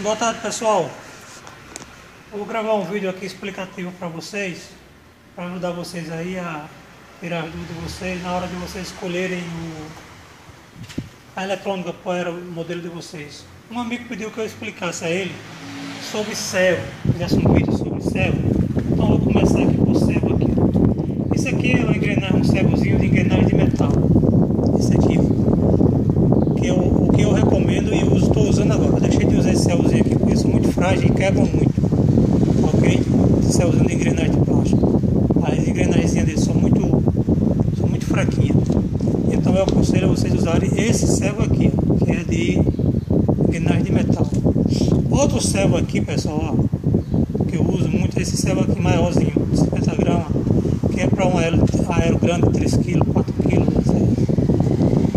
Boa tarde, pessoal. Eu vou gravar um vídeo aqui explicativo para vocês, para ajudar vocês aí a tirar as dúvidas de vocês na hora de vocês escolherem a eletrônica para o modelo de vocês. Um amigo pediu que eu explicasse a ele sobre servo, fizesse um vídeo sobre servo. Então eu vou começar aqui por servo aqui. Esse aqui é uma engrenagem, um servozinho de engrenagem de metal. Esse aqui, o que eu recomendo e uso, estou usando agora. Eu deixei de usar esse servozinho aqui porque são muito frágeis e quebram muito. Ok? Esse servozinho de engrenagem de plástico. As engrenagens deles são muito fraquinhas. Então eu aconselho a vocês usarem esse servo aqui, que é de engrenagem de metal. Outro servo aqui, pessoal, ó, que eu uso muito, é esse servo aqui maiorzinho, 50 gramas, que é para um aero grande, 3 kg, 4 kg,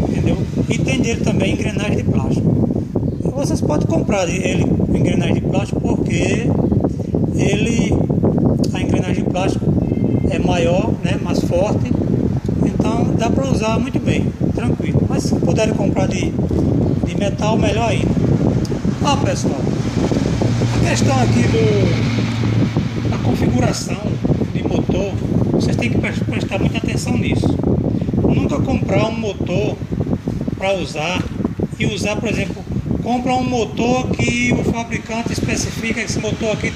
entendeu? E tem dele também engrenagem de plástico. Vocês podem comprar ele engrenagem de plástico porque a engrenagem de plástico é maior, né, mais forte, então dá para usar muito bem, tranquilo. Mas se puderem comprar de metal, melhor ainda. Ó, pessoal, a questão aqui da configuração de motor, vocês têm que prestar muita atenção nisso. Nunca comprar um motor para usar e usar, por exemplo, compra um motor que o fabricante especifica que esse motor aqui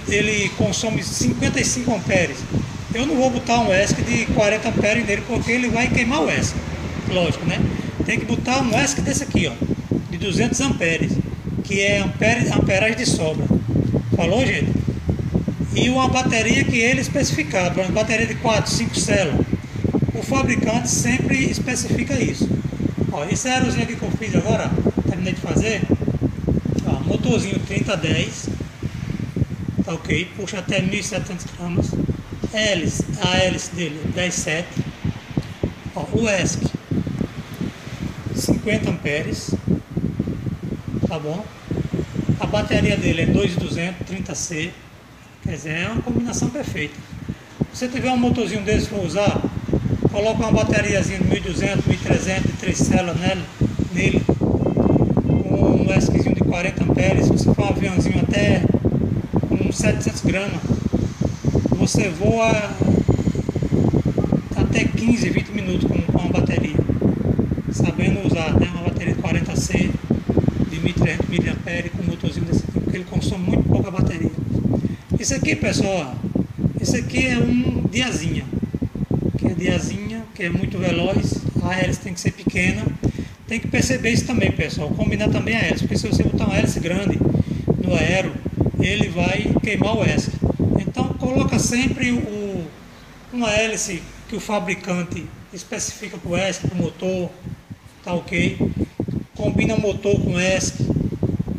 ele consome 55 amperes. Eu não vou botar um ESC de 40 amperes nele porque ele vai queimar o ESC, lógico, né? Tem que botar um ESC desse aqui, ó, de 200 amperes, que é amperagem de sobra. Falou, gente? E uma bateria que ele especificar, uma bateria de 4, 5 células. O fabricante sempre especifica isso. Ó, esse aerozinho aqui que eu fiz agora, terminei de fazer, ó, motorzinho 3010, tá ok, puxa até 1.700 gramas, a hélice dele é 10,7, ó, o ESC 50 amperes, tá bom, a bateria dele é 2.200, 30C, quer dizer, é uma combinação perfeita. Se você tiver um motorzinho desse para usar, coloca uma bateriazinha de 1.200, 1.300, de 3 células nele, com um ESCzinho de 40 amperes. Se você for um aviãozinho até uns 700 gramas, você voa até 15, 20 minutos com uma bateria, sabendo usar, né, uma bateria de 40C, de 1.300 mAh, com um motorzinho desse tipo, porque ele consome muito pouca bateria. Isso aqui, pessoal, esse aqui é um diazinha, que é muito veloz, a hélice tem que ser pequena. Tem que perceber isso também, pessoal, combinar também a hélice, porque se você botar uma hélice grande no aero, ele vai queimar o ESC. Então coloca sempre uma hélice que o fabricante especifica para o ESC, para o motor, tá ok? Combina o motor com o ESC,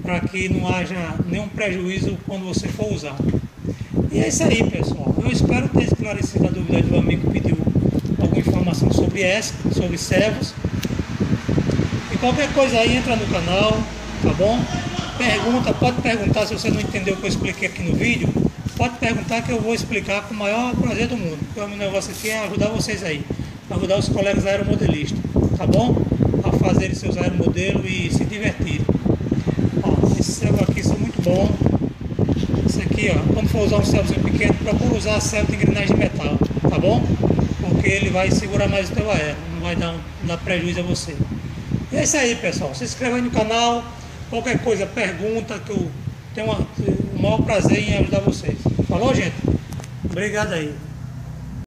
para que não haja nenhum prejuízo quando você for usar. E é isso aí, pessoal. Eu espero ter esclarecido a dúvida do amigo que pediu alguma informação sobre ESC, sobre servos. E qualquer coisa aí, entra no canal, tá bom? Pode perguntar se você não entendeu o que eu expliquei aqui no vídeo. Pode perguntar que eu vou explicar com o maior prazer do mundo. Porque o meu negócio aqui é ajudar vocês aí, ajudar os colegas aeromodelistas, tá bom? A fazerem seus aeromodelos e se divertirem. Ó, esses servos aqui são muito bons. Esse aqui, ó, quando for usar um servozinho pequeno, procura usar servo de engrenagem de metal, tá bom? Porque ele vai segurar mais o teu aero, não vai dar prejuízo a você. E é isso aí, pessoal. Se inscreva aí no canal. Qualquer coisa, pergunta, que eu tenho o maior prazer em ajudar vocês. Falou, gente? Obrigado aí.